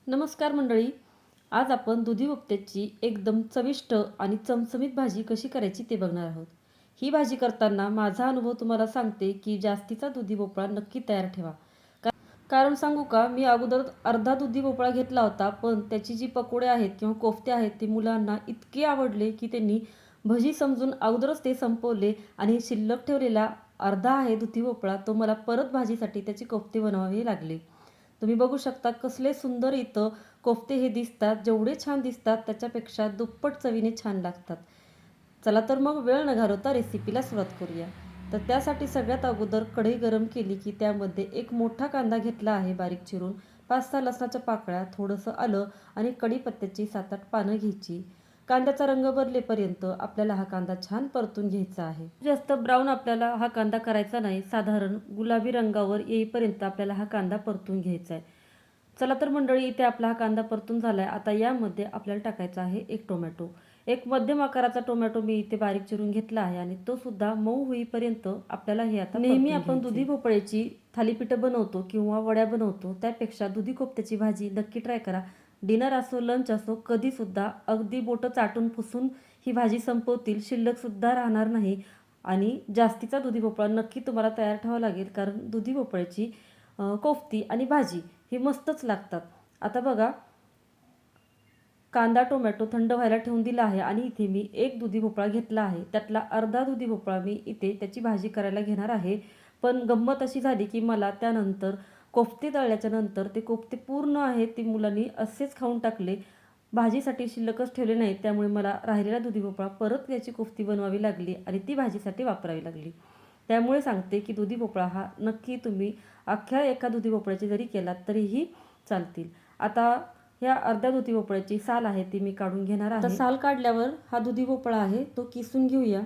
नमस्कार मंडळी. आज आपण दुधी भोपळ्याची एकदम चविष्ट आणि चमचमीत भाजी कशी करायची ते बघणार आहोत. ही भाजी करताना माझा अनुभव तुम्हाला सांगते की जास्तीचा दुधी भोपळा नक्की तयार ठेवा. कारण सांगू का, मी अगोदर अर्धा दुधी भोपळा घेतला होता, पण त्याची जी पकोडे आहेत किंवा कोफ्ते आहेत ते मुलांना इतके आवडले की त्यांनी भजी समजून अगोदरच ते संपवले आणि शिल्लक ठेवलेला अर्धा आहे दुधी भोपळा तो मला परत भाजीसाठी त्याचे कोफ्ते बनवावे लागले. तुम्ही बघू शकता कसले सुंदर इथं कोफ्ते हे दिसतात. जेवढे छान दिसतात त्याच्यापेक्षा दुप्पट चवीने छान लागतात. चला तर मग वेळ न घालवता रेसिपीला सुरुवात करूया. तर त्यासाठी सगळ्यात अगोदर कढई गरम केली की त्यामध्ये एक मोठा कांदा घेतला आहे बारीक चिरून, 5-6 लसणाच्या पाकळ्या, थोडंसं आलं आणि कढीपत्त्याची 7-8 पानं घ्यायची. कांद्याचा रंग बदलेपर्यंत आपल्याला हा कांदा छान परतून घ्यायचा आहे. जास्त ब्राऊन आपल्याला हा कांदा करायचा नाही, साधारण गुलाबी रंगावर येईपर्यंत आपल्याला हा कांदा परतून घ्यायचा आहे. चला तर मंडळी, इथे आपला हा कांदा परतून झाला आहे. आता यामध्ये आपल्याला टाकायचा आहे एक टोमॅटो. एक मध्यम आकाराचा टोमॅटो मी इथे बारीक चिरून घेतला आहे आणि तो सुद्धा मऊ होईपर्यंत आपल्याला हे आता नेहमी आपण दुधी भोपळ्याची थालीपीठं बनवतो किंवा वड्या बनवतो त्यापेक्षा दुधी कोफ्त्याची भाजी नक्की ट्राय करा. डिनर असो, लंच असो, कधीसुद्धा अगदी बोटं चाटून पुसून ही भाजी संपवतील, शिल्लकसुद्धा राहणार नाही. आणि जास्तीचा दुधी भोपळा नक्की तुम्हाला तयार ठेवावा लागेल, कारण दुधी भोपळ्याची कोफ्ती आणि भाजी ही मस्तच लागतात. आता बघा, कांदा टोमॅटो थंड व्हायला ठेवून दिला आहे आणि इथे मी एक दुधी भोपळा घेतला आहे. त्यातला अर्धा दुधी भोपळा मी इथे त्याची भाजी करायला घेणार आहे. पण गंमत अशी झाली की मला त्यानंतर कोफ्ते तळल्याच्या नंतर ते कोफ्ते पूर्ण आहेत ती मुलांनी असेच खाऊन टाकले. भाजीसाठी शिल्लकच ठेवले नाहीत. त्यामुळे मला राहिलेला दुधी भोपळा परत त्याची कोफ्ती बनवावी लागली आणि ती भाजीसाठी वापरावी लागली. त्यामुळे सांगते की दुधी भोपळा हा नक्की तुम्ही अख्ख्या एका दुधी भोपळ्याची जरी केलात तरीही चालतील. आता ह्या अर्ध्या दुधी भोपळ्याची साल आहे ती मी काढून घेणार आहे. साल काढल्यावर हा दुधी भोपळा आहे तो किसून घेऊया.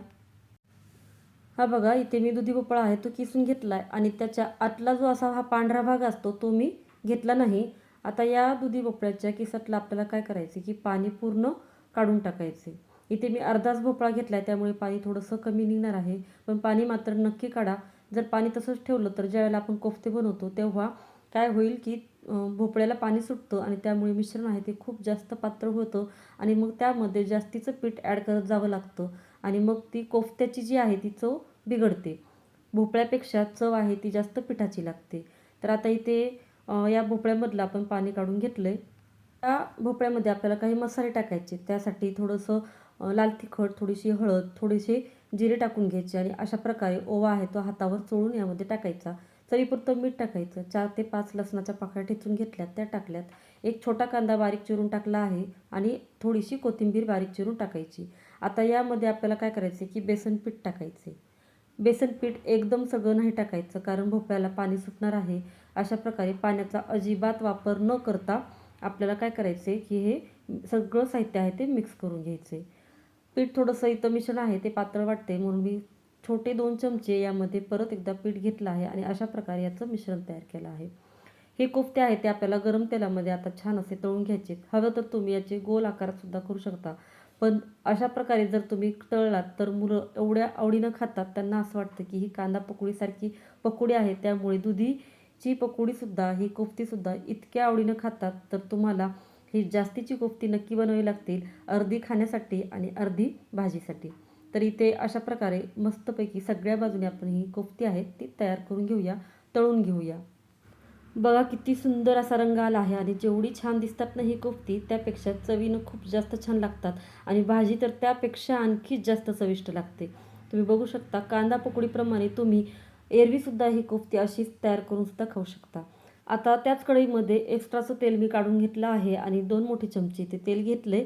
हा बघा, इथे मी दुधी भोपळा आहे तो किसून घेतला आहे आणि त्याच्या आतला जो असा हा पांढरा भाग असतो तो मी घेतला नाही. आता या दुधी भोपळ्याच्या किसातला आपल्याला काय करायचे की पाणी पूर्ण काढून टाकायचे. इथे मी अर्धाच भोपळा घेतला आहे त्यामुळे पाणी थोडंसं कमी निघणार आहे, पण पाणी मात्र नक्की काढा. जर पाणी तसंच ठेवलं तर ज्यावेळेला आपण कोफ्ते बनवतो तेव्हा काय होईल की भोपळ्याला पाणी सुटतं आणि त्यामुळे मिश्रण आहे ते खूप जास्त पातळ होतं आणि मग त्यामध्ये जास्तीचं पीठ ॲड करत जावं लागतं आणि मग ती कोफ्त्याची जी आहे ती चव बिघडते. भोपळ्यापेक्षा चव आहे ती जास्त पिठाची लागते. तर आता इथे या भोपळ्यामधलं आपण पाणी काढून घेतलं आहे. त्या भोपळ्यामध्ये आपल्याला काही मसाले टाकायचे. त्यासाठी थोडंसं लाल तिखट, थोडीशी हळद, थोडेसे जिरे टाकून घ्यायचे आणि अशा प्रकारे ओवा आहे तो हातावर चोळून यामध्ये टाकायचा. चवीपुरतं मीठ टाकायचं. 4 ते 5 लसणाच्या पाकळ्या ठेचून घेतल्यात त्या टाकल्यात. एक छोटा कांदा बारीक चिरून टाकला आहे आणि थोडीशी कोथिंबीर बारीक चिरून टाकायची. आता यामध्ये आपल्याला काय करायचे की बेसन पीठ टाकायचे. बेसन पीठ एकदम सगळं नाही टाकायचं, कारण भोपळ्याला पाणी सुटणार आहे. अशा प्रकारे पाण्याचा अजिबात वापर न करता आपल्याला काय करायचे की हे सगळं साहित्य आहे ते मिक्स करून घ्यायचे. पीठ थोडंसं इथं मिश्रण आहे ते पातळ वाटते म्हणून मी छोटे 2 चमचे यामध्ये परत एकदा पीठ घेतलं आहे आणि अशा प्रकारे याचं मिश्रण तयार केलं आहे. हे कोफ्ते आहे ते आपल्याला गरम तेलामध्ये आता छान असे तळून घ्यायचे. हवं तर तुम्ही याचे गोल आकारात सुद्धा करू शकता, पण अशा प्रकारे जर तुम्ही तळलात तर मुलं एवढ्या आवडीनं खातात, त्यांना असं वाटतं की ही कांदा पकोडीसारखी पकोडी आहे. त्यामुळे दुधीची पकोडीसुद्धा, ही कोफ्तीसुद्धा इतक्या आवडीनं खातात. तर तुम्हाला ही जास्तीची कोफ्ती नक्की बनवावी लागतील, अर्धी खाण्यासाठी आणि अर्धी भाजीसाठी. तर इथे अशा प्रकारे मस्तपैकी सगळ्या बाजूने आपण ही कोफ्ती आहे ती तयार करून घेऊया, तळून घेऊया. बघा किती सुंदर असा रंग आला आहे आणि जेवढी छान दिसतात ना ही कोफ्ती त्यापेक्षा चवीनं खूप जास्त छान लागतात आणि भाजी तर त्यापेक्षा आणखीच जास्त चविष्ट लागते. तुम्ही बघू शकता कांदा पकोडीप्रमाणे तुम्ही एरवीसुद्धा ही कोफ्ती अशीच तयार करून सुद्धा खाऊ शकता. आता त्याच कढईमध्ये एक्स्ट्राचं तेल मी काढून घेतलं आहे आणि 2 मोठे चमचे ते तेल घेतले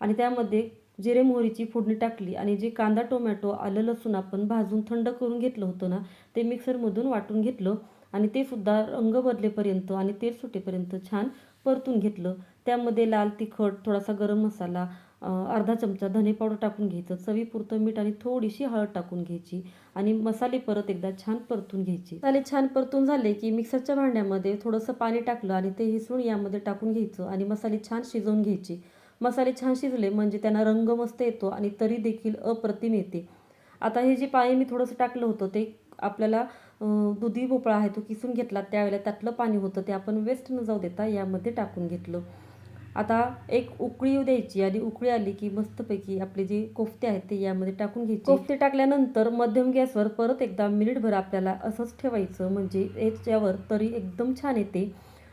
आणि त्यामध्ये जिरे मोहरीची फोडणी टाकली आणि जे कांदा टोमॅटो आलं लसूण आपण भाजून थंड करून घेतलं होतं ना ते मिक्सरमधून वाटून घेतलं आणि ते सुद्धा रंग बदलेपर्यंत आणि तेल सुटेपर्यंत छान परतून घेतलं. त्यामध्ये लाल तिखट, थोडासा गरम मसाला, अर्धा चमचा धने पावडर टाकून घ्यायचं, चवीपुरतं मीठ आणि थोडीशी हळद टाकून घ्यायची आणि मसाले परत एकदा छान परतून घ्यायचे. मसाले छान परतून झाले की मिक्सरच्या भांड्यामध्ये थोडंसं पाणी टाकलं आणि ते हिसळून यामध्ये टाकून घ्यायचं आणि मसाले छान शिजवून घ्यायचे. मसाले छान शिजले म्हणजे त्यांना रंग मस्त येतो आणि तरी देखील अप्रतिम येते. आता हे जे पाणी मी थोडंसं टाकलं होतं ते आपल्याला दुधी भोपळा आहे तो किसून घेतला, त्यावेळेला त्यातलं पाणी होतं ते आपण वेस्ट न जाऊ देता यामध्ये टाकून घेतलं. आता एक उकळी येऊ द्यायची आणि उकळी आली की मस्तपैकी आपले जे कोफ्ते आहेत ते यामध्ये टाकून घ्यायचे. कोफ्ते टाकल्यानंतर मध्यम गॅसवर परत एकदा मिनिटभर आपल्याला असंच ठेवायचं, म्हणजे याच्यावर तरी एकदम छान येते.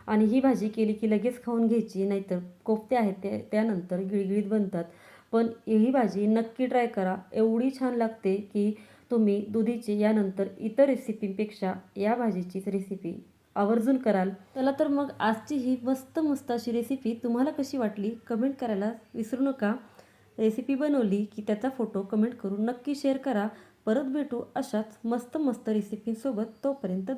आणि ही भाजी केली की लगेच खाऊन घ्यायची, नाहीतर कोफ्ते आहेत ते त्यानंतर गिळगिळीत बनतात. पण ही भाजी नक्की ट्राय करा, एवढी छान लागते की तुम्ही दुधीची यानंतर इतर रेसिपीपेक्षा या भाजीचीच रेसिपी आवर्जून कराल. चला तर मग आजची ही मस्त मस्त अशी रेसिपी तुम्हाला कशी वाटली कमेंट करायला विसरू नका. रेसिपी बनवली की त्याचा फोटो कमेंट करून नक्की शेअर करा. परत भेटू अशाच मस्त मस्त रेसिपीसोबत. तोपर्यंत